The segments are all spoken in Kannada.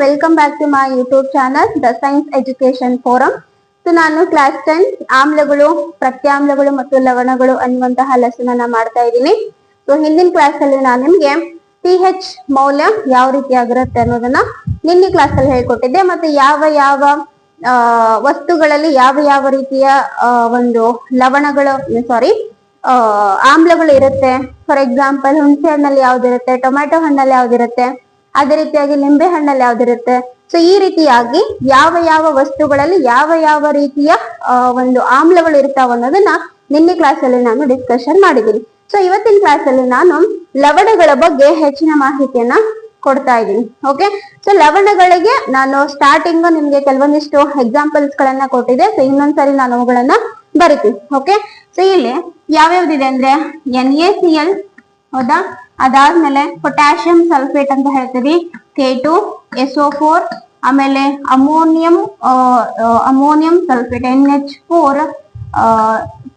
Welcome back to my YouTube channel the science education forum. So ನಾನು ಕ್ಲಾಸ್ 10 ಆಮ್ಲಗಳು, ಪ್ರತ್ಯಾಮ್ಲಗಳು ಮತ್ತು ಲವಣಗಳು ಅನ್ನುವಂತಹ ಲೆಸನ್ ಅನ್ನ ಮಾಡ್ತಾ ಇದ್ದೀನಿ. ಸೊ ಹಿಂದಿನ ಕ್ಲಾಸ್ ಅಲ್ಲಿ ನಾನು ನಿಮ್ಗೆ pH ಮೌಲ್ಯ ಯಾವ ರೀತಿ ಆಗಿರುತ್ತೆ ಅನ್ನೋದನ್ನ ನಿನ್ನೆ ಕ್ಲಾಸ್ ಅಲ್ಲಿ ಹೇಳ್ಕೊಟ್ಟಿದ್ದೆ. ಮತ್ತೆ ಯಾವ ಯಾವ ವಸ್ತುಗಳಲ್ಲಿ ಯಾವ ಯಾವ ರೀತಿಯ ಒಂದು ಲವಣಗಳು ಆಮ್ಲಗಳು ಇರುತ್ತೆ. ಫಾರ್ ಎಕ್ಸಾಂಪಲ್ ಹುಣಸೆ ಹಣ್ಣಲ್ಲಿ ಯಾವ್ದಿರುತ್ತೆ, ಟೊಮ್ಯಾಟೊ ಹಣ್ಣಲ್ಲಿ ಯಾವ್ದಿರುತ್ತೆ, ಅದೇ ರೀತಿಯಾಗಿ ಲಿಂಬೆ ಹಣ್ಣಲ್ಲಿ ಯಾವ್ದಿರುತ್ತೆ. ಸೊ ಈ ರೀತಿಯಾಗಿ ಯಾವ ಯಾವ ವಸ್ತುಗಳಲ್ಲಿ ಯಾವ ಯಾವ ರೀತಿಯ ಒಂದು ಆಮ್ಲಗಳು ಇರ್ತಾವ ಅನ್ನೋದನ್ನ ನಿನ್ನೆ ಕ್ಲಾಸ್ ಅಲ್ಲಿ ನಾನು ಡಿಸ್ಕಷನ್ ಮಾಡಿದ್ದೀನಿ. ಸೊ ಇವತ್ತಿನ ಕ್ಲಾಸ್ ಅಲ್ಲಿ ನಾನು ಲವಣಗಳ ಬಗ್ಗೆ ಹೆಚ್ಚಿನ ಮಾಹಿತಿಯನ್ನ ಕೊಡ್ತಾ ಇದ್ದೀನಿ. ಓಕೆ, ಸೊ ಲವಣಗಳಿಗೆ ನಾನು ಸ್ಟಾರ್ಟಿಂಗ್ ನಿಮ್ಗೆ ಕೆಲವೊಂದಿಷ್ಟು ಎಕ್ಸಾಂಪಲ್ಸ್ ಗಳನ್ನ ಕೊಟ್ಟಿದ್ದೆ. ಸೊ ಇನ್ನೊಂದ್ಸರಿ ನಾನು ಅವುಗಳನ್ನ ಬರಿತೀನಿ. ಓಕೆ, ಸೊ ಇಲ್ಲಿ ಯಾವ್ಯಾವ್ದಿದೆ ಅಂದ್ರೆ NaCl, ಹೌದಾ, ಅದಾದ್ಮೇಲೆ ಪೊಟ್ಯಾಷಿಯಂ ಸಲ್ಫೇಟ್ ಅಂತ ಹೇಳ್ತೀವಿ, K2SO4, ಆಮೇಲೆ ಅಮೋನಿಯಂ ಸಲ್ಫೇಟ್ NH4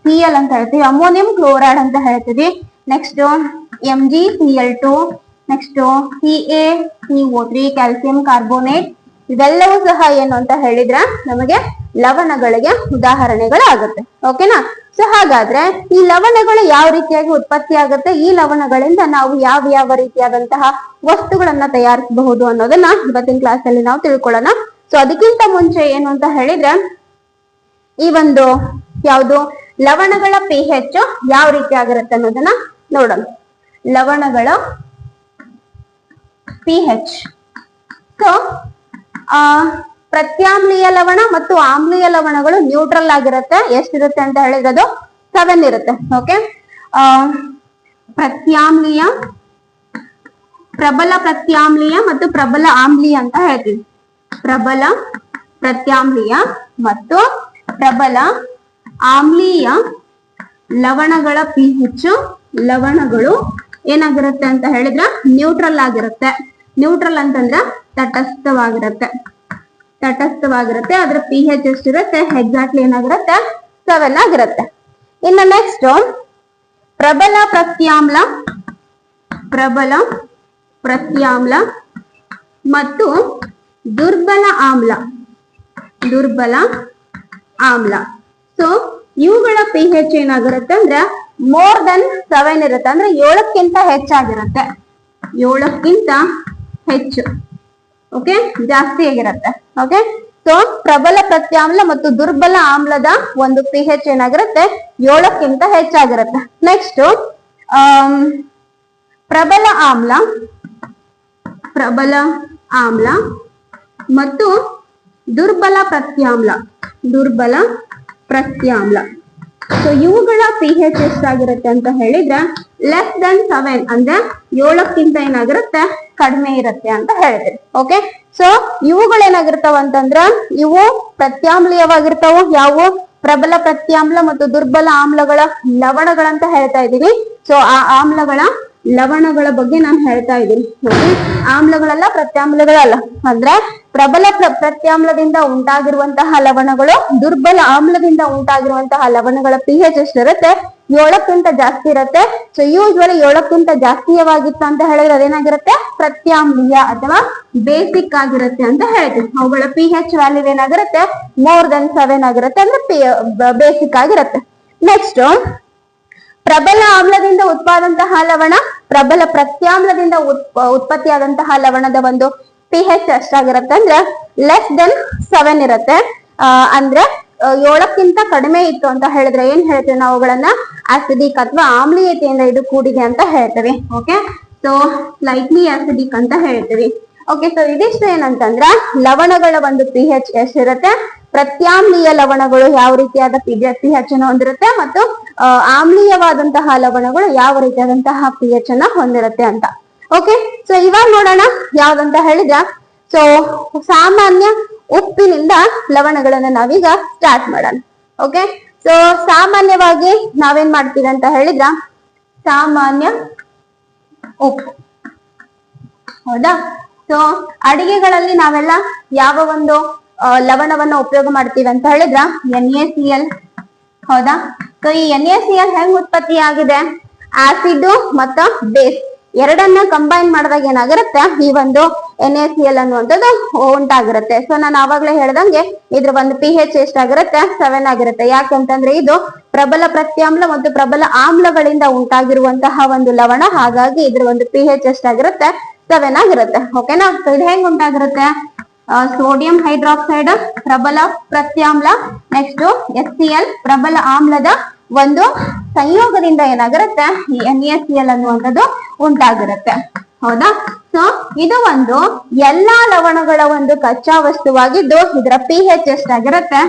Cl ಅಂತ ಹೇಳ್ತೀವಿ, ಅಮೋನಿಯಂ ಕ್ಲೋರೈಡ್ ಅಂತ ಹೇಳ್ತೀವಿ. Next MgCl2, next CaCO3, calcium carbonate. ಇವೆಲ್ಲವೂ ಸಹ ಏನು ಅಂತ ಹೇಳಿದ್ರೆ ನಮಗೆ ಲವಣಗಳಿಗೆ ಉದಾಹರಣೆಗಳಾಗುತ್ತೆ. ಓಕೆನಾ? ಸೊ ಹಾಗಾದ್ರೆ ಈ ಲವಣಗಳು ಯಾವ ರೀತಿಯಾಗಿ ಉತ್ಪತ್ತಿ ಆಗುತ್ತೆ, ಈ ಲವಣಗಳಿಂದ ನಾವು ಯಾವ ಯಾವ ರೀತಿಯಾದಂತಹ ವಸ್ತುಗಳನ್ನ ತಯಾರಿಸಬಹುದು ಅನ್ನೋದನ್ನ ಇವತ್ತಿನ ಕ್ಲಾಸ್ ಅಲ್ಲಿ ನಾವು ತಿಳ್ಕೊಳ್ಳೋಣ. ಸೊ ಅದಕ್ಕಿಂತ ಮುಂಚೆ ಏನು ಅಂತ ಹೇಳಿದ್ರೆ ಈ ಒಂದು ಯಾವುದು ಲವಣಗಳ pH ಯಾವ ರೀತಿ ಆಗಿರುತ್ತೆ ಅನ್ನೋದನ್ನ ನೋಡೋಣ. ಲವಣಗಳ pH. ಸೊ ಪ್ರತ್ಯಾಮ್ಲೀಯ ಲವಣ ಮತ್ತು ಆಮ್ಲೀಯ ಲವಣಗಳು ನ್ಯೂಟ್ರಲ್ ಆಗಿರುತ್ತೆ. ಎಷ್ಟಿರುತ್ತೆ ಅಂತ ಹೇಳಿದ್ರೆ ಅದು 7 ಇರುತ್ತೆ. ಓಕೆ, ಪ್ರತ್ಯಾಮ್ಲೀಯ, ಪ್ರಬಲ ಪ್ರತ್ಯಾಮ್ಲೀಯ ಮತ್ತು ಪ್ರಬಲ ಆಮ್ಲೀಯ ಅಂತ ಹೇಳ್ತೀವಿ. ಪ್ರಬಲ ಪ್ರತ್ಯಾಮ್ಲೀಯ ಮತ್ತು ಪ್ರಬಲ ಆಮ್ಲೀಯ ಲವಣಗಳ pH ಲವಣಗಳು ಏನಾಗಿರುತ್ತೆ ಅಂತ ಹೇಳಿದ್ರೆ ನ್ಯೂಟ್ರಲ್ ಆಗಿರುತ್ತೆ. ನ್ಯೂಟ್ರಲ್ ಅಂತಂದ್ರೆ ತಟಸ್ಥವಾಗಿರುತ್ತೆ. ಅದ್ರ pH ಎಷ್ಟಿರುತ್ತೆ? ಎಕ್ಸಾಕ್ಟ್ಲಿ ಏನಾಗಿರುತ್ತೆ? 7 ಆಗಿರುತ್ತೆ. ಇನ್ನು ನೆಕ್ಸ್ಟ್ ಪ್ರಬಲ ಪ್ರತ್ಯಾಮ್ಲ ಮತ್ತು ದುರ್ಬಲ ಆಮ್ಲ. ಸೊ ಇವುಗಳ pH ಏನಾಗಿರುತ್ತೆ ಅಂದ್ರೆ ಮೋರ್ ದೆನ್ 7 ಇರುತ್ತೆ. ಅಂದ್ರೆ 7ಕ್ಕಿಂತ ಹೆಚ್ಚಾಗಿರುತ್ತೆ. 7ಕ್ಕಿಂತ ಹೆಚ್ಚು, ಓಕೆ, ಜಾಸ್ತಿ ಆಗಿರುತ್ತೆ. ಓಕೆ, ಸೊ ಪ್ರಬಲ ಪ್ರತ್ಯಾಮ್ಲ ಮತ್ತು ದುರ್ಬಲ ಆಮ್ಲದ ಒಂದು pH ಏನಾಗಿರುತ್ತೆ? 7ಕ್ಕಿಂತ ಹೆಚ್ಚಾಗಿರುತ್ತೆ. ನೆಕ್ಸ್ಟ್ ಪ್ರಬಲ ಆಮ್ಲ ಮತ್ತು ದುರ್ಬಲ ಪ್ರತ್ಯಾಮ್ಲ. ಸೊ ಇವುಗಳ pH ಎಷ್ಟಾಗಿರುತ್ತೆ ಅಂತ ಹೇಳಿದ್ರೆ ಲೆಸ್ ದೆನ್ 7, ಅಂದ್ರೆ 7ಕ್ಕಿಂತ ಏನಾಗಿರುತ್ತೆ? ಕಡಿಮೆ ಇರುತ್ತೆ ಅಂತ ಹೇಳ್ತೀವಿ. ಓಕೆ, ಸೊ ಇವುಗಳೇನಾಗಿರ್ತಾವ ಅಂತಂದ್ರ ಇವು ಪ್ರತ್ಯಾಮ್ಲೀಯವಾಗಿರ್ತಾವ. ಯಾವ ಪ್ರಬಲ ಪ್ರತ್ಯಾಮ್ಲ ಮತ್ತು ದುರ್ಬಲ ಆಮ್ಲಗಳ ಲವಣಗಳಂತ ಹೇಳ್ತಾ ಇದ್ದೀನಿ. ಸೊ ಆ ಆಮ್ಲಗಳ ಲವಣಗಳ ಬಗ್ಗೆ ನಾನು ಹೇಳ್ತಾ ಇದ್ದೀನಿ. ಆಮ್ಲಗಳಲ್ಲ, ಪ್ರತ್ಯಾಮ್ಲಗಳಲ್ಲ. ಅಂದ್ರೆ ಪ್ರಬಲ ಪ್ರತ್ಯಾಮ್ಲದಿಂದ ಉಂಟಾಗಿರುವಂತಹ ಲವಣಗಳು, ದುರ್ಬಲ ಆಮ್ಲದಿಂದ ಉಂಟಾಗಿರುವಂತಹ ಲವಣಗಳ pH ಎಷ್ಟಿರುತ್ತೆ? 7ಕ್ಕಿಂತ ಜಾಸ್ತಿ ಇರುತ್ತೆ. ಸೊ ಯೂಶ್ವಲಿ 7ಕ್ಕಿಂತ ಜಾಸ್ತಿಯವಾಗಿತ್ತು ಅಂತ ಹೇಳಿದ್ರೆ ಅದೇನಾಗಿರುತ್ತೆ? ಪ್ರತ್ಯಾಮ್ಲೀಯ ಅಥವಾ ಬೇಸಿಕ್ ಆಗಿರುತ್ತೆ ಅಂತ ಹೇಳ್ತೀವಿ. ಅವುಗಳ pH ವ್ಯಾಲ್ಯೂ ಏನಾಗಿರುತ್ತೆ? ಮೋರ್ ದೆನ್ 7 ಆಗಿರುತ್ತೆ. ಅಂದ್ರೆ ಬೇಸಿಕ್ ಆಗಿರುತ್ತೆ. ನೆಕ್ಸ್ಟ್ ಪ್ರಬಲ ಆಮ್ಲದಿಂದ ಉತ್ಪಾದಂತಹ ಲವಣ, ಪ್ರಬಲ ಪ್ರತ್ಯಾಮ್ಲದಿಂದ ಉತ್ಪತ್ತಿಯಾದಂತಹ ಲವಣದ ಒಂದು pH ಎಷ್ಟಾಗಿರುತ್ತೆ ಅಂದ್ರೆ ಲೆಸ್ ದೆನ್ 7 ಇರುತ್ತೆ. ಅಂದ್ರೆ 7ಕ್ಕಿಂತ ಕಡಿಮೆ ಇತ್ತು ಅಂತ ಹೇಳಿದ್ರೆ ಏನ್ ಹೇಳ್ತೀವಿ ನಾವು? ಅವುಗಳನ್ನ ಆಸಿಡಿಕ್ ಅಥವಾ ಆಮ್ಲೀಯತೆಯಿಂದ ಇದು ಕೂಡಿದೆ ಅಂತ ಹೇಳ್ತೀವಿ. ಓಕೆ, ಸೊ ಸ್ಲೈಟ್ಲಿ ಆಸಿಡಿಕ್ ಅಂತ ಹೇಳ್ತೀವಿ. ಓಕೆ, ಸೊ ಇದಿಷ್ಟು ಏನಂತಂದ್ರ ಲವಣಗಳ ಒಂದು pH ಎಷ್ಟಿರುತ್ತೆ, ಪ್ರತ್ಯಾಮ್ಲೀಯ ಲವಣಗಳು ಯಾವ ರೀತಿಯಾದ pH ಅನ್ನು ಹೊಂದಿರುತ್ತೆ ಮತ್ತು ಆಮ್ಲೀಯವಾದಂತಹ ಲವಣಗಳು ಯಾವ ರೀತಿಯಾದಂತಹ pH ಅನ್ನ ಹೊಂದಿರುತ್ತೆ ಅಂತ. ಓಕೆ, ಸೊ ಇವಾಗ ನೋಡೋಣ ಯಾವ್ದಂತ ಹೇಳಿದ್ರ. ಸೊ ಸಾಮಾನ್ಯ ಉಪ್ಪಿನಿಂದ ಲವಣಗಳನ್ನ ನಾವೀಗ ಸ್ಟಾರ್ಟ್ ಮಾಡೋಣ. ಓಕೆ, ಸೊ ಸಾಮಾನ್ಯವಾಗಿ ನಾವೇನ್ ಮಾಡ್ತೀವಿ ಅಂತ ಹೇಳಿದ್ರ ಸಾಮಾನ್ಯ ಉಪ್ಪು, ಹೌದಾ. ಸೊ ಅಡಿಗೆಗಳಲ್ಲಿ ನಾವೆಲ್ಲ ಯಾವ ಒಂದು ಲವಣವನ್ನ ಉಪಯೋಗ ಮಾಡ್ತೀವಿ ಅಂತ ಹೇಳಿದ್ರ NaCl, ಹೌದಾ. ಸೊ ಈ NaCl ಹೆಂಗ್ ಉತ್ಪತ್ತಿ ಆಗಿದೆ? ಆಸಿಡ್ ಮತ್ತ ಬೇಸ್ ಎರಡನ್ನ ಕಂಬೈನ್ ಮಾಡಿದಾಗ ಏನಾಗಿರುತ್ತೆ, ಈ ಒಂದು NaCl ಅನ್ನುವಂಥದ್ದು ಉಂಟಾಗಿರುತ್ತೆ. ಸೊ ನಾನು ಆವಾಗ್ಲೇ ಹೇಳ್ದಂಗೆ ಇದ್ರ ಒಂದು pH ಎಷ್ಟಾಗಿರುತ್ತೆ, 7 ಆಗಿರುತ್ತೆ. ಯಾಕಂತಂದ್ರೆ ಇದು ಪ್ರಬಲ ಪ್ರತ್ಯಾಮ್ಲ ಮತ್ತು ಪ್ರಬಲ ಆಮ್ಲಗಳಿಂದ ಉಂಟಾಗಿರುವಂತಹ ಒಂದು ಲವಣ. ಹಾಗಾಗಿ ಇದ್ರ ಒಂದು pH ಎಷ್ಟಾಗಿರುತ್ತೆ, 7 ಆಗಿರುತ್ತೆ. ಓಕೆನಾ. ಸೊ ಇದು ಹೆಂಗ್ ಉಂಟಾಗಿರುತ್ತೆ, ಸೋಡಿಯಂ ಹೈಡ್ರಾಕ್ಸೈಡ್ ಪ್ರಬಲ ಪ್ರತ್ಯಾಮ್ಲ, ನೆಕ್ಸ್ಟ್ HCl ಪ್ರಬಲ ಆಮ್ಲದ ಒಂದು ಸಂಯೋಗದಿಂದ ಏನಾಗಿರುತ್ತೆ, ಈ NaCl ಅನ್ನುವಂಥದ್ದು ಉಂಟಾಗಿರುತ್ತೆ. ಹೌದಾ. ಸೊ ಇದು ಒಂದು ಎಲ್ಲಾ ಲವಣಗಳ ಒಂದು ಕಚ್ಚಾ ವಸ್ತುವಾಗಿದ್ದು ಇದರ pH ಎಷ್ಟಾಗಿರುತ್ತೆ,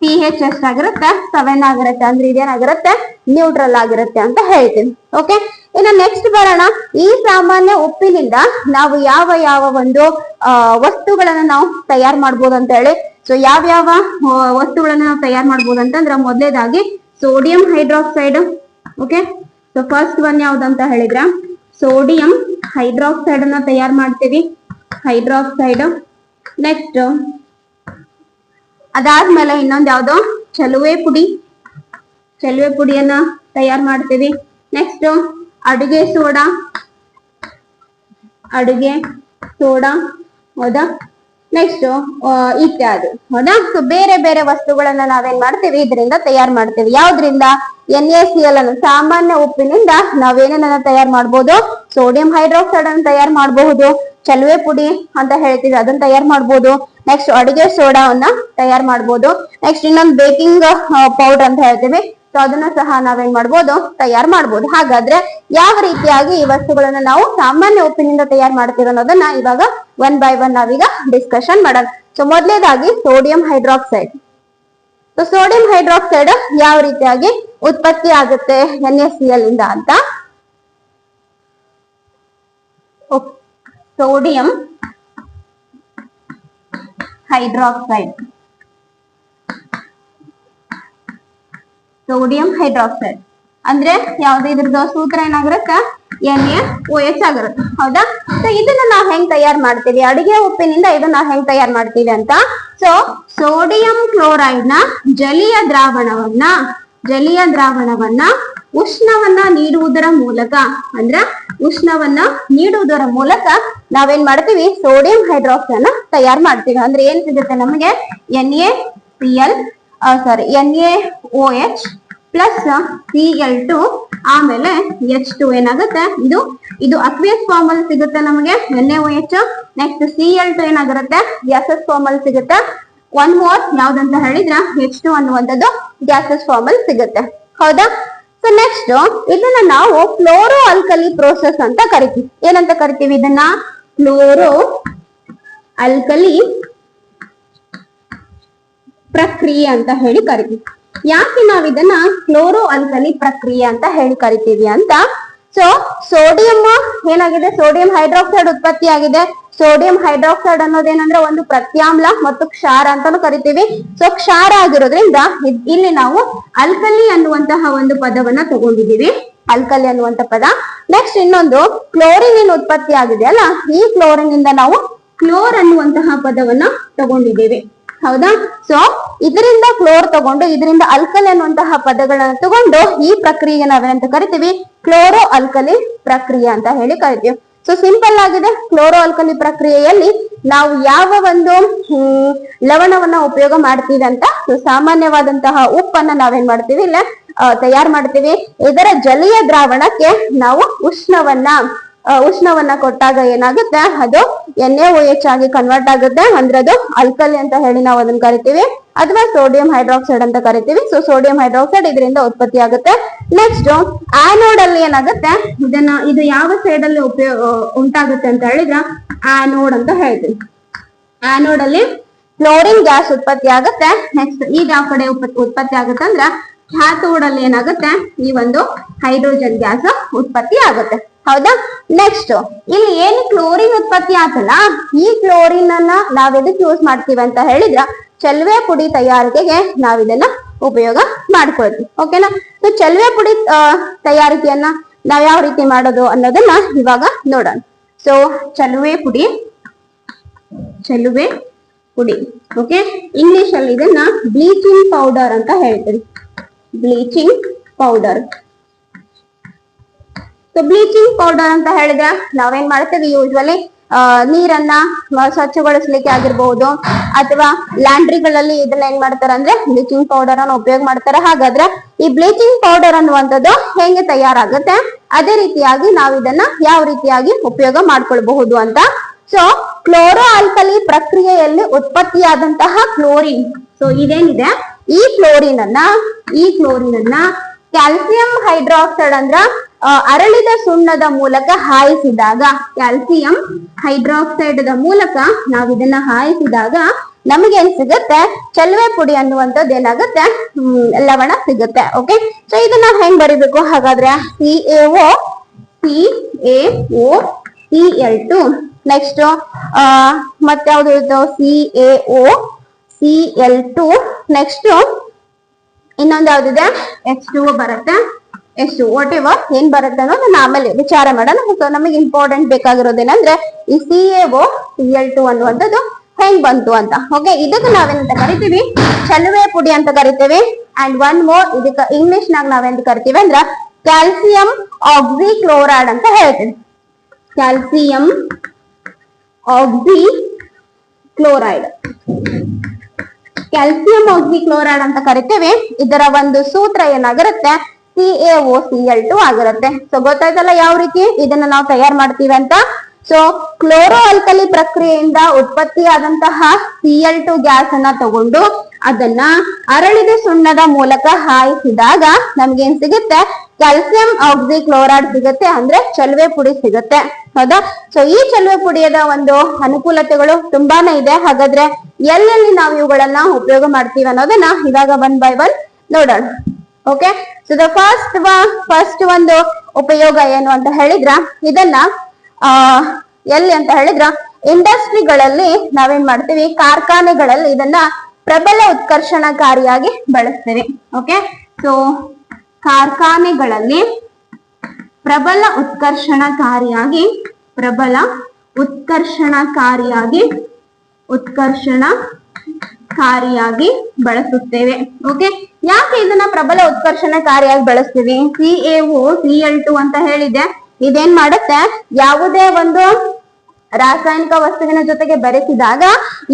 pH ಎಷ್ಟಾಗಿರುತ್ತೆ, 7 ಆಗಿರುತ್ತೆ. ಅಂದ್ರೆ ಇದೇನಾಗಿರುತ್ತೆ, ನ್ಯೂಟ್ರಲ್ ಆಗಿರುತ್ತೆ ಅಂತ ಹೇಳ್ತೀನಿ. ಓಕೆ. ಇನ್ನು ನೆಕ್ಸ್ಟ್ ಬರೋಣ, ಈ ಸಾಮಾನ್ಯ ಉಪ್ಪಿನಿಂದ ನಾವು ಯಾವ ಯಾವ ಒಂದು ವಸ್ತುಗಳನ್ನ ನಾವು ತಯಾರು ಮಾಡ್ಬೋದು ಅಂತ ಹೇಳಿ. ಸೊ ಯಾವ್ಯಾವ ವಸ್ತುಗಳನ್ನ ನಾವು ತಯಾರು ಮಾಡ್ಬೋದು ಅಂತಂದ್ರೆ, ಮೊದಲೇದಾಗಿ sodium hydroxide. Okay. So first one ಯಾವ್ದಂತ ಹೇಳಿದ್ರ ಸೋಡಿಯಂ ಹೈಡ್ರಾಕ್ಸೈಡ್ ಅನ್ನ ತಯಾರು ಮಾಡ್ತೀವಿ, ಹೈಡ್ರಾಕ್ಸೈಡ್. ನೆಕ್ಸ್ಟ್ ಅದಾದ್ಮೇಲೆ ಇನ್ನೊಂದು ಯಾವ್ದು, ಚಲುವೆ ಪುಡಿ, ಚಲುವೆ ಪುಡಿಯನ್ನ ತಯಾರು ಮಾಡ್ತೀವಿ. ನೆಕ್ಸ್ಟ್ ಅಡುಗೆ ಸೋಡಾ, ಅಡುಗೆ ಸೋಡಾ. ಹೌದಾ. ನೆಕ್ಸ್ಟ್ ಇತ್ಯಾದಿ. ಹೌದಾ. ಸೊ ಬೇರೆ ಬೇರೆ ವಸ್ತುಗಳನ್ನ ನಾವೇನ್ ಮಾಡ್ತೀವಿ, ಇದರಿಂದ ತಯಾರು ಮಾಡ್ತೀವಿ. ಯಾವ್ದ್ರಿಂದ, NaCl ಅನ್ನು, ಸಾಮಾನ್ಯ ಉಪ್ಪಿನಿಂದ ನಾವೇನೇನನ್ನ ತಯಾರು ಮಾಡ್ಬೋದು, ಸೋಡಿಯಂ ಹೈಡ್ರಾಕ್ಸೈಡ್ ಅನ್ನು ತಯಾರು ಮಾಡಬಹುದು, ಚಲುವೆ ಪುಡಿ ಅಂತ ಹೇಳ್ತೀವಿ ಅದನ್ನ ತಯಾರು ಮಾಡ್ಬೋದು. ನೆಕ್ಸ್ಟ್ ಅಡುಗೆ ಸೋಡಾವನ್ನ ತಯಾರು ಮಾಡ್ಬೋದು. ನೆಕ್ಸ್ಟ್ ಇನ್ನೊಂದು ಬೇಕಿಂಗ್ ಪೌಡರ್ ಅಂತ ಹೇಳ್ತೀವಿ, ಸೊ ಅದನ್ನ ಸಹ ನಾವೇನ್ ಮಾಡ್ಬೋದು, ತಯಾರು ಮಾಡ್ಬೋದು. ಹಾಗಾದ್ರೆ ಯಾವ ರೀತಿಯಾಗಿ ಈ ವಸ್ತುಗಳನ್ನ ನಾವು ಸಾಮಾನ್ಯ ಉಪ್ಪಿನಿಂದ ತಯಾರು ಮಾಡ್ತೀವಿ ಅನ್ನೋದನ್ನ ಇವಾಗ ಒನ್ ಬೈ ಒನ್ ನಾವೀಗ ಡಿಸ್ಕಷನ್ ಮಾಡೋಣ. ಸೊ ಮೊದಲೇದಾಗಿ sodium hydroxide. So sodium hydroxide ಯಾವ ರೀತಿಯಾಗಿ ಉತ್ಪತ್ತಿ ಆಗುತ್ತೆ NaCl ಇಂದ ಅಂತ. ಸೋಡಿಯಂ ಹೈಡ್ರಾಕ್ಸೈಡ್, ಸೋಡಿಯಂ ಹೈಡ್ರಾಕ್ಸೈಡ್ ಅಂದ್ರೆ ಯಾವ್ದು, ಇದ್ರದ್ದು ಸೂತ್ರ ಏನಾಗಿರುತ್ತೆ, NaOH ಆಗಿರುತ್ತೆ. ಹೌದಾ. ಸೊ ಇದನ್ನ ನಾವು ಹೆಂಗ್ ತಯಾರು ಮಾಡ್ತೀವಿ, ಅಡಿಗೆ ಉಪ್ಪಿನಿಂದ ಇದನ್ನ ನಾವು ಹೆಂಗ್ ತಯಾರು ಮಾಡ್ತೀವಿ ಅಂತ. ಸೊ ಸೋಡಿಯಂ ಕ್ಲೋರೈಡ್ ನ ಜಲೀಯ ದ್ರಾವಣವನ್ನ ಉಷ್ಣವನ್ನ ನೀಡುವುದರ ಮೂಲಕ, ಅಂದ್ರೆ ಉಷ್ಣವನ್ನ ನೀಡುವುದರ ಮೂಲಕ ನಾವೇನ್ ಮಾಡ್ತೀವಿ, ಸೋಡಿಯಂ ಹೈಡ್ರಾಕ್ಸೈಡ್ ನ ತಯಾರು ಮಾಡ್ತೀವಿ. ಅಂದ್ರೆ ಏನ್ ಸಿಗುತ್ತೆ ನಮಗೆ, NaOH ಪ್ಲಸ್ Cl2 ಆಮೇಲೆ H2 ಏನಾಗುತ್ತೆ, ಇದು ಅಕ್ವಿಯಸ್ ಫಾರ್ಮ್ ಅಲ್ಲಿ ಸಿಗುತ್ತೆ ನಮಗೆ NaOH. ನೆಕ್ಸ್ಟ್ Cl2 ಏನಾಗಿರುತ್ತೆ, ಗ್ಯಾಸಸ್ ಫಾರ್ಮ್ ಅಲ್ಲಿ ಸಿಗುತ್ತೆ. ಒನ್ ಮೋರ್ ಯಾವ್ದಂತ ಹೇಳಿದ್ರ H2 ಅನ್ನುವಂಥದ್ದು ಗ್ಯಾಸಸ್ ಫಾರ್ಮ್ ಅಲ್ಲಿ ಸಿಗುತ್ತೆ. ಹೌದಾ. ಸೊ ನೆಕ್ಸ್ಟ್ ಇದನ್ನ ನಾವು ಕ್ಲೋರೋ ಆಲ್ಕಲಿ ಪ್ರೋಸೆಸ್ ಅಂತ ಕರಿತೀವಿ. ಏನಂತ ಕರಿತೀವಿ ಇದನ್ನ, ಕ್ಲೋರೋ ಆಲ್ಕಲಿ ಪ್ರಕ್ರಿಯೆ ಅಂತ ಹೇಳಿ ಕರಿತೀವಿ. ಯಾಕೆ ನಾವ್ ಇದನ್ನ ಕ್ಲೋರೋ ಆಲ್ಕಲಿ ಪ್ರಕ್ರಿಯೆ ಅಂತ ಹೇಳಿ ಕರಿತೀವಿ ಅಂತ. ಸೊ ಸೋಡಿಯಂ ಏನಾಗಿದೆ, ಸೋಡಿಯಂ ಹೈಡ್ರಾಕ್ಸೈಡ್ ಉತ್ಪತ್ತಿ ಆಗಿದೆ. ಸೋಡಿಯಂ ಹೈಡ್ರಾಕ್ಸೈಡ್ ಅನ್ನೋದೇನಂದ್ರೆ ಒಂದು ಪ್ರತ್ಯಾಮ್ಲ ಮತ್ತು ಕ್ಷಾರ ಅಂತಾನು ಕರಿತೀವಿ. ಸೊ ಕ್ಷಾರ ಆಗಿರೋದ್ರಿಂದ ಇಲ್ಲಿ ನಾವು ಅಲ್ಕಲಿ ಅನ್ನುವಂತಹ ಒಂದು ಪದವನ್ನ ತಗೊಂಡಿದೀವಿ, ಅಲ್ಕಲಿ ಅನ್ನುವಂತ ಪದ. ನೆಕ್ಸ್ಟ್ ಇನ್ನೊಂದು ಕ್ಲೋರಿನ್ ಏನ್ ಉತ್ಪತ್ತಿ ಆಗಿದೆ ಅಲ್ಲ, ಈ ಕ್ಲೋರಿನ್ ಇಂದ ನಾವು ಕ್ಲೋರ್ ಅನ್ನುವಂತಹ ಪದವನ್ನ ತಗೊಂಡಿದ್ದೀವಿ. ಹೌದಾ. ಸೊ ಇದರಿಂದ ಕ್ಲೋರ್ ತಗೊಂಡು ಇದರಿಂದ ಅಲ್ಕಲಿ ಅನ್ನುವಂತಹ ಪದಗಳನ್ನ ತಗೊಂಡು ಈ ಪ್ರಕ್ರಿಯೆಗೆ ನಾವೇನಂತ ಕರಿತೀವಿ, ಕ್ಲೋರೋ ಆಲ್ಕಲಿ ಪ್ರಕ್ರಿಯೆ ಅಂತ ಹೇಳಿ ಕರಿತೀವಿ. ಸೊ ಸಿಂಪಲ್ ಆಗಿದೆ. ಕ್ಲೋರೋ ಆಲ್ಕಲಿ ಪ್ರಕ್ರಿಯೆಯಲ್ಲಿ ನಾವು ಯಾವ ಒಂದು ಲವಣವನ್ನ ಉಪಯೋಗ ಮಾಡ್ತೀವಿ ಅಂತ. ಸೊ ಸಾಮಾನ್ಯವಾದಂತಹ ಉಪ್ಪನ್ನ ನಾವೇನ್ ಮಾಡ್ತೀವಿ, ಇಲ್ಲ ತಯಾರು ಮಾಡ್ತೀವಿ. ಇದರ ಜಲೀಯ ದ್ರಾವಣಕ್ಕೆ ನಾವು ಉಷ್ಣವನ್ನ ಕೊಟ್ಟಾಗ ಏನಾಗುತ್ತೆ, ಅದು NaOH ಆಗಿ ಕನ್ವರ್ಟ್ ಆಗುತ್ತೆ. ಅಂದ್ರೆ ಅದು ಅಲ್ಕಲಿ ಅಂತ ಹೇಳಿ ನಾವು ಅದನ್ನ ಕರಿತೀವಿ, ಅಥವಾ ಸೋಡಿಯಂ ಹೈಡ್ರಾಕ್ಸೈಡ್ ಅಂತ ಕರಿತೀವಿ. ಸೊ ಸೋಡಿಯಂ ಹೈಡ್ರಾಕ್ಸೈಡ್ ಇದರಿಂದ ಉತ್ಪತ್ತಿ ಆಗುತ್ತೆ. ನೆಕ್ಸ್ಟ್ ಆನೋಡ್ ಅಲ್ಲಿ ಏನಾಗುತ್ತೆ, ಇದು ಯಾವ ಸೈಡ್ ಅಲ್ಲಿ ಉಂಟಾಗುತ್ತೆ ಅಂತ ಹೇಳಿದ್ರ ಆನೋಡ್ ಅಂತ ಹೇಳ್ತೀವಿ. ಆನೋಡ್ ಅಲ್ಲಿ ಕ್ಲೋರಿನ್ ಗ್ಯಾಸ್ ಉತ್ಪತ್ತಿ ಆಗುತ್ತೆ. ನೆಕ್ಸ್ಟ್ ಈಗ ಯಾವ ಕಡೆ ಉತ್ಪತ್ತಿ ಆಗುತ್ತೆ ಅಂದ್ರ ಕ್ಯಾಥೋಡ್ ಅಲ್ಲಿ ಏನಾಗುತ್ತೆ, ಈ ಒಂದು ಹೈಡ್ರೋಜನ್ ಗ್ಯಾಸ್ ಉತ್ಪತ್ತಿ ಆಗುತ್ತೆ. ಹೌದಾ. ನೆಕ್ಸ್ಟ್ ಇಲ್ಲಿ ಏನು ಕ್ಲೋರಿನ್ ಉತ್ಪತ್ತಿ ಆತಲ್ಲ, ಈ ಕ್ಲೋರಿನ್ ಅನ್ನ ನಾವ್ ಎದಕ್ಕೆ ಯೂಸ್ ಮಾಡ್ತೀವಿ ಅಂತ ಹೇಳಿದ್ರ ಚಲುವೆ ಪುಡಿ ತಯಾರಿಕೆಗೆ ನಾವ್ ಇದನ್ನ ಉಪಯೋಗ ಮಾಡ್ಕೊಳ್ತೀವಿ. ಓಕೆನಾ. ಸೊ ಚಲುವೆ ಪುಡಿ ತಯಾರಿಕೆಯನ್ನ ನಾವ್ ಯಾವ ರೀತಿ ಮಾಡೋದು ಅನ್ನೋದನ್ನ ಇವಾಗ ನೋಡೋಣ. ಸೊ ಚಲುವೆ ಪುಡಿ ಓಕೆ. ಇಂಗ್ಲಿಷ್ ಅಲ್ಲಿ ಇದನ್ನ ಬ್ಲೀಚಿಂಗ್ ಪೌಡರ್ ಅಂತ ಹೇಳ್ತೀವಿ, bleaching powder. So bleaching powder ಅಂತ ಹೇಳಿದ್ರೆ ನಾವೇನ್ ಮಾಡ್ತೇವೆ ಯೂಶ್ವಲಿ ನೀರನ್ನ ಸ್ವಚ್ಛಗೊಳಿಸ್ಲಿಕ್ಕೆ ಆಗಿರ್ಬಹುದು ಅಥವಾ ಲ್ಯಾಂಡ್ರಿಗಳಲ್ಲಿ ಇದನ್ನ ಏನ್ ಮಾಡ್ತಾರೆ ಅಂದ್ರೆ ಬ್ಲೀಚಿಂಗ್ ಪೌಡರ್ ಅನ್ನು ಉಪಯೋಗ ಮಾಡ್ತಾರೆ. ಹಾಗಾದ್ರೆ ಈ ಬ್ಲೀಚಿಂಗ್ ಪೌಡರ್ ಅನ್ನುವಂಥದ್ದು ಹೆಂಗೆ ತಯಾರಾಗುತ್ತೆ, ಅದೇ ರೀತಿಯಾಗಿ ನಾವು ಇದನ್ನ ಯಾವ ರೀತಿಯಾಗಿ ಉಪಯೋಗ ಮಾಡ್ಕೊಳ್ಬಹುದು ಅಂತ. ಸೊ ಕ್ಲೋರೋ ಆಲ್ಕಲಿ ಪ್ರಕ್ರಿಯೆಯಲ್ಲಿ ಉತ್ಪತ್ತಿಯಾದಂತಹ ಕ್ಲೋರಿನ್, ಸೊ ಇದೇನಿದೆ ಈ ಕ್ಲೋರಿನ್ ಅನ್ನ ಕ್ಯಾಲ್ಸಿಯಂ ಹೈಡ್ರಾಕ್ಸೈಡ್ ಅಂದ್ರ ಅರಳಿದ ಸುಣ್ಣದ ಮೂಲಕ ಹಾಯಿಸಿದಾಗ, ಕ್ಯಾಲ್ಸಿಯಂ ಹೈಡ್ರಾಕ್ಸೈಡ್ ಮೂಲಕ ನಾವು ಇದನ್ನ ಹಾಯಿಸಿದಾಗ ನಮಗೆ ಏನ್ ಸಿಗುತ್ತೆ, ಚಲುವೆ ಪುಡಿ ಅನ್ನುವಂಥದ್ದು ಏನಾಗುತ್ತೆ, ಲವಣ ಸಿಗುತ್ತೆ. ಓಕೆ, ಸೊ ಇದನ್ನ ನಾವು ಹೆಂಗ್ ಬರಿಬೇಕು ಹಾಗಾದ್ರೆ, CaO Cl2 ನೆಕ್ಸ್ಟ್ ಮತ್ತೆ ಯಾವ್ದು ಇತ್ತು, CaO Cl2 ನೆಕ್ಸ್ಟ್ ಇನ್ನೊಂದು ಯಾವ್ದಿದೆ, H2O ಬರುತ್ತೆ. H2 ವಾಟ್ ಎವರ್ ಏನ್ ಬರುತ್ತೆ ಅನ್ನೋದನ್ನ ಆಮೇಲೆ ವಿಚಾರ ಮಾಡೋಣ. ಸೊ ನಮಗೆ ಇಂಪಾರ್ಟೆಂಟ್ ಬೇಕಾಗಿರೋದೇನಂದ್ರೆ ಈ CaO Cl2 ಅನ್ನುವಂಥದ್ದು ಹೆಂಗ್ ಬಂತು ಅಂತ. ಓಕೆ, ಇದಕ್ಕೆ ನಾವೇನಂತ ಕರಿತೀವಿ, ಚಲುವೆ ಪುಡಿ ಅಂತ ಕರಿತೀವಿ. ಅಂಡ್ ಒನ್ ಮೋರ್, ಇದಕ್ಕೆ ಇಂಗ್ಲಿಷ್ ನಾಗ ನಾವೇಂತ ಕರಿತೀವಿ ಅಂದ್ರ ಕ್ಯಾಲ್ಸಿಯಂ ಆಕ್ಸಿಕ್ಲೋರೈಡ್ ಅಂತ ಹೇಳ್ತೀವಿ. ಕ್ಯಾಲ್ಸಿಯಂ ಆಕ್ಸಿಕ್ಲೋರೈಡ್, ಕ್ಯಾಲ್ಸಿಯಂ ಆಕ್ಸಿಕ್ಲೋರೈಡ್ ಅಂತ ಕರಿತೇವೆ. ಇದರ ಒಂದು ಸೂತ್ರ ಏನಾಗಿರುತ್ತೆ, CaOCl2 ಆಗಿರುತ್ತೆ. ಸೊ ಗೊತ್ತಾಯ್ತಲ್ಲ ಯಾವ ರೀತಿ ಇದನ್ನ ನಾವು ತಯಾರು ಮಾಡ್ತೀವಿ ಅಂತ. ಸೊ ಕ್ಲೋರೋ ಆಲ್ಕಲಿ ಪ್ರಕ್ರಿಯೆಯಿಂದ ಉತ್ಪತ್ತಿಯಾದಂತಹ Cl2 ಗ್ಯಾಸ್ ಅನ್ನ ತಗೊಂಡು ಅದನ್ನ ಅರಳಿದ ಸುಣ್ಣದ ಮೂಲಕ ಹಾಯಿಸಿದಾಗ ನಮ್ಗೇನ್ ಸಿಗುತ್ತೆ, ಕ್ಯಾಲ್ಸಿಯಂ ಆಕ್ಸಿಕ್ಲೋರೈಡ್ ಸಿಗುತ್ತೆ, ಅಂದ್ರೆ ಚಲುವೆ ಪುಡಿ ಸಿಗುತ್ತೆ. ಹೌದಾ? ಸೊ ಈ ಚಲುವೆ ಪುಡಿಯದ ಒಂದು ಅನುಕೂಲತೆಗಳು ತುಂಬಾನೇ ಇದೆ. ಹಾಗಾದ್ರೆ ಎಲ್ಲೆಲ್ಲಿ ನಾವು ಇವುಗಳನ್ನ ಉಪಯೋಗ ಮಾಡ್ತೀವಿ ಅನ್ನೋದನ್ನ ಇವಾಗ ಒನ್ ಬೈ ಒನ್ ನೋಡೋಣ. ಓಕೆ, ಸೊ ದ ಫಸ್ಟ್ ಒಂದು ಉಪಯೋಗ ಏನು ಅಂತ ಹೇಳಿದ್ರ, ಇದನ್ನ ಎಲ್ಲಿ ಅಂತ ಹೇಳಿದ್ರ ಇಂಡಸ್ಟ್ರಿಗಳಲ್ಲಿ ನಾವೇನ್ ಮಾಡ್ತೀವಿ, ಕಾರ್ಖಾನೆಗಳಲ್ಲಿ ಇದನ್ನ ಪ್ರಬಲ ಉತ್ಕರ್ಷಣಕಾರಿಯಾಗಿ ಬಳಸ್ತೇವೆ. ಓಕೆ, ಸೊ ಕಾರ್ಖಾನೆಗಳಲ್ಲಿ ಪ್ರಬಲ ಉತ್ಕರ್ಷಣಕಾರಿಯಾಗಿ ಬಳಸುತ್ತೇವೆ. ಓಕೆ, ಯಾಕೆ ಇದನ್ನ ಪ್ರಬಲ ಉತ್ಕರ್ಷಣಕಾರಿಯಾಗಿ ಬಳಸ್ತೀವಿ? CaOCl2 ಅಂತ ಹೇಳಿದೆ, ಇದೇನ್ ಮಾಡುತ್ತೆ, ಯಾವುದೇ ಒಂದು ರಾಸಾಯನಿಕ ವಸ್ತುವಿನ ಜೊತೆಗೆ ಬೆರೆಸಿದಾಗ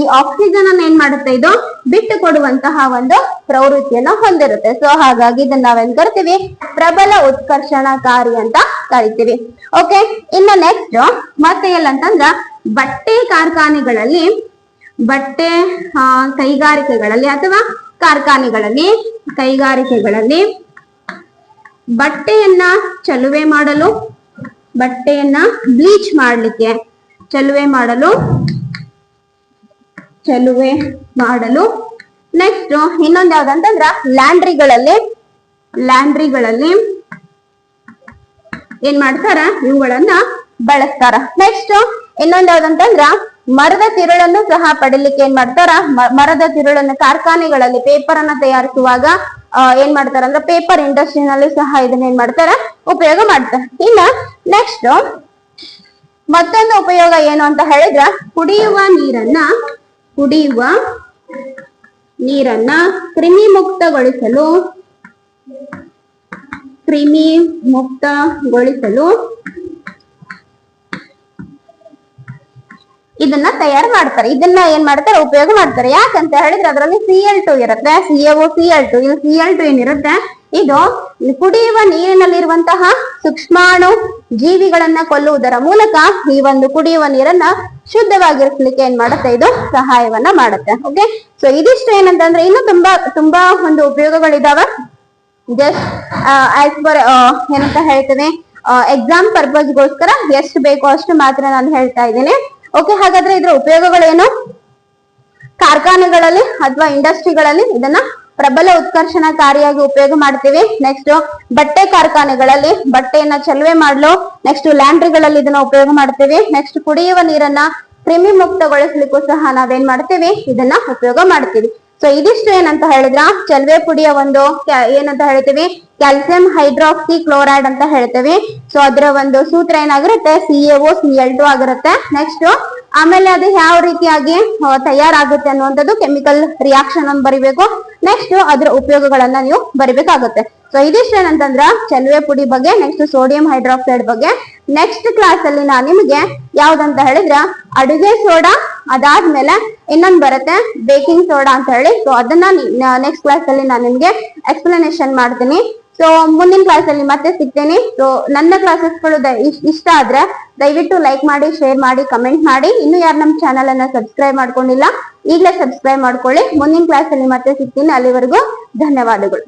ಈ ಆಕ್ಸಿಜನ್ ಅನ್ನ ಏನ್ ಮಾಡುತ್ತೆ, ಇದು ಬಿಟ್ಟು ಕೊಡುವಂತಹ ಒಂದು ಪ್ರವೃತ್ತಿಯನ್ನ ಹೊಂದಿರುತ್ತೆ. ಸೊ ಹಾಗಾಗಿ ಇದನ್ನ ನಾವೇನ್ ಕರಿತೀವಿ, ಪ್ರಬಲ ಉತ್ಕರ್ಷಣಕಾರಿ ಅಂತ ಕರಿತೀವಿ. ಓಕೆ, ಇನ್ನು ನೆಕ್ಸ್ಟ್ ಮತ್ತೆ ಎಲ್ಲಂತಂದ್ರ ಬಟ್ಟೆ ಕಾರ್ಖಾನೆಗಳಲ್ಲಿ, ಬಟ್ಟೆ ಕೈಗಾರಿಕೆಗಳಲ್ಲಿ ಅಥವಾ ಕೈಗಾರಿಕೆಗಳಲ್ಲಿ ಬಟ್ಟೆಯನ್ನ ಚಲುವೆ ಮಾಡಲು, ಬಟ್ಟೆಯನ್ನ ಬ್ಲೀಚ್ ಮಾಡ್ಲಿಕ್ಕೆ, ಚಲುವೆ ಮಾಡಲು ನೆಕ್ಸ್ಟ್ ಇನ್ನೊಂದು ಯಾವ್ದಂತಂದ್ರ ಲ್ಯಾಂಡ್ರಿಗಳಲ್ಲಿ ಏನ್ ಮಾಡ್ತಾರ, ಇವುಗಳನ್ನ ಬಳಸ್ತಾರ. ನೆಕ್ಸ್ಟ್ ಇನ್ನೊಂದ್ ಯಾವ್ದಂತಂದ್ರ ಮರದ ತಿರುಳನ್ನು ಸಹ ಪಡಿಲಿಕ್ಕೆ ಏನ್ ಮಾಡ್ತಾರ, ಮರದ ತಿರುಳನ್ನು ಕಾರ್ಖಾನೆಗಳಲ್ಲಿ ಪೇಪರ್ ಅನ್ನ ತಯಾರಿಸುವಾಗ ಏನ್ ಮಾಡ್ತಾರ ಅಂದ್ರೆ ಪೇಪರ್ ಇಂಡಸ್ಟ್ರಿನಲ್ಲಿ ಸಹ ಇದನ್ನ ಏನ್ ಮಾಡ್ತಾರ, ಉಪಯೋಗ ಮಾಡ್ತಾರೆ. ಇನ್ನ ನೆಕ್ಸ್ಟ್ ಮತ್ತೊಂದು ಉಪಯೋಗ ಏನು ಅಂತ ಹೇಳಿದ್ರ, ಕುಡಿಯುವ ನೀರನ್ನ ಕ್ರಿಮಿ ಮುಕ್ತಗೊಳಿಸಲು ಇದನ್ನ ತಯಾರು ಮಾಡ್ತಾರೆ. ಇದನ್ನ ಏನ್ ಮಾಡ್ತಾರೆ, ಉಪಯೋಗ ಮಾಡ್ತಾರೆ. ಯಾಕಂತ ಹೇಳಿದ್ರೆ ಅದರಲ್ಲಿ Cl2 ಇರುತ್ತೆ, CaOCl2. ಇಲ್ಲಿ Cl2 ಏನಿರುತ್ತೆ, ಇದು ಕುಡಿಯುವ ನೀರಿನಲ್ಲಿರುವಂತಹ ಸೂಕ್ಷ್ಮಾಣು ಜೀವಿಗಳನ್ನ ಕೊಲ್ಲುವುದರ ಮೂಲಕ ಈ ಒಂದು ಕುಡಿಯುವ ನೀರನ್ನ ಶುದ್ಧವಾಗಿರಿಸಲಿಕ್ಕೆ ಏನ್ ಮಾಡುತ್ತೆ, ಇದು ಸಹಾಯವನ್ನ ಮಾಡುತ್ತೆ. ಓಕೆ, ಸೊ ಇದಿಷ್ಟು ಏನಂತಂದ್ರೆ ಇನ್ನು ತುಂಬಾ ಒಂದು ಉಪಯೋಗಗಳಿದಾವೆ. ಜಸ್ಟ್ ಆಸ್ ಪರ್ ಏನಂತ ಹೇಳ್ತೇವೆ, ಎಕ್ಸಾಮ್ ಪರ್ಪಸ್ಗೋಸ್ಕರ ಎಷ್ಟು ಬೇಕೋ ಅಷ್ಟು ಮಾತ್ರ ನಾನು ಹೇಳ್ತಾ ಇದ್ದೀನಿ. ಓಕೆ, ಹಾಗಾದ್ರೆ ಇದರ ಉಪಯೋಗಗಳೇನು? ಕಾರ್ಖಾನೆಗಳಲ್ಲಿ ಅಥವಾ ಇಂಡಸ್ಟ್ರಿಗಳಲ್ಲಿ ಇದನ್ನ ಪ್ರಬಲ ಉತ್ಕರ್ಷಣಕಾರಿಯಾಗಿ ಉಪಯೋಗ ಮಾಡ್ತೀವಿ. ನೆಕ್ಸ್ಟ್ ಬಟ್ಟೆ ಕಾರ್ಖಾನೆಗಳಲ್ಲಿ ಬಟ್ಟೆಯನ್ನ ಚಲುವೆ ಮಾಡಲು, ನೆಕ್ಸ್ಟ್ ಲ್ಯಾಂಡ್ರಿಗಳಲ್ಲಿ ಇದನ್ನ ಉಪಯೋಗ ಮಾಡ್ತೀವಿ. ನೆಕ್ಸ್ಟ್ ಕುಡಿಯುವ ನೀರನ್ನ ಕ್ರಿಮಿ ಮುಕ್ತಗೊಳಿಸ್ಲಿಕ್ಕೂ ಸಹ ನಾವೇನ್ ಮಾಡ್ತೀವಿ, ಇದನ್ನ ಉಪಯೋಗ ಮಾಡ್ತೀವಿ. ಸೊ ಇದಿಷ್ಟು ಏನಂತ ಹೇಳಿದ್ರ ಚಲುವೆ ಪುಡಿಯ ಒಂದು ಏನಂತ ಹೇಳ್ತೀವಿ, ಕ್ಯಾಲ್ಸಿಯಂ ಹೈಡ್ರಾಕ್ಸಿ ಕ್ಲೋರೈಡ್ ಅಂತ ಹೇಳ್ತೀವಿ. ಸೊ ಅದರ ಒಂದು ಸೂತ್ರ ಏನಾಗಿರುತ್ತೆ, CaOCl2 ಆಗಿರುತ್ತೆ. ನೆಕ್ಸ್ಟ್ ಆಮೇಲೆ ಅದು ಯಾವ ರೀತಿಯಾಗಿ ತಯಾರಾಗುತ್ತೆ ಅನ್ನುವಂಥದ್ದು ಕೆಮಿಕಲ್ ರಿಯಾಕ್ಷನ್ ಅನ್ನು ಬರಿಬೇಕು. ನೆಕ್ಸ್ಟ್ ಅದರ ಉಪಯೋಗಗಳನ್ನ ನೀವು ಬರಿಬೇಕಾಗುತ್ತೆ. ಸೊ ಇದಿಷ್ಟೇನಂತಂದ್ರ ಚಲುವೆ ಪುಡಿ ಬಗ್ಗೆ, ನೆಕ್ಸ್ಟ್ ಸೋಡಿಯಂ ಹೈಡ್ರಾಕ್ಸೈಡ್ ಬಗ್ಗೆ. ನೆಕ್ಸ್ಟ್ ಕ್ಲಾಸ್ ಅಲ್ಲಿ ನಾನ್ ನಿಮ್ಗೆ ಯಾವ್ದಂತ ಹೇಳಿದ್ರ ಅಡುಗೆ ಸೋಡಾ, ಅದಾದ್ಮೇಲೆ ಇನ್ನೊಂದ್ ಬರುತ್ತೆ ಬೇಕಿಂಗ್ ಸೋಡಾ ಅಂತ ಹೇಳಿ. ಸೊ ಅದನ್ನ ನೆಕ್ಸ್ಟ್ ಕ್ಲಾಸ್ ಅಲ್ಲಿ ನಾನು ನಿಮ್ಗೆ ಎಕ್ಸ್ಪ್ಲನೇಷನ್ ಮಾಡ್ತೀನಿ. ಸೊ ಮುಂದಿನ ಕ್ಲಾಸ್ ಅಲ್ಲಿ ಮತ್ತೆ ಸಿಗ್ತೇನೆ. ಸೊ ನನ್ನ ಕ್ಲಾಸಸ್ಗಳು ಇಷ್ಟ ಆದ್ರೆ ದಯವಿಟ್ಟು ಲೈಕ್ ಮಾಡಿ, ಶೇರ್ ಮಾಡಿ, ಕಮೆಂಟ್ ಮಾಡಿ. ಇನ್ನು ಯಾರು ನಮ್ಮ ಚಾನಲ್ ಅನ್ನ ಸಬ್ಸ್ಕ್ರೈಬ್ ಮಾಡ್ಕೊಂಡಿಲ್ಲ ಈಗಲೇ ಸಬ್ಸ್ಕ್ರೈಬ್ ಮಾಡ್ಕೊಳ್ಳಿ. ಮುಂದಿನ ಕ್ಲಾಸ್ ಅಲ್ಲಿ ಮತ್ತೆ ಸಿಗ್ತೀನಿ. ಅಲ್ಲಿವರೆಗೂ ಧನ್ಯವಾದಗಳು.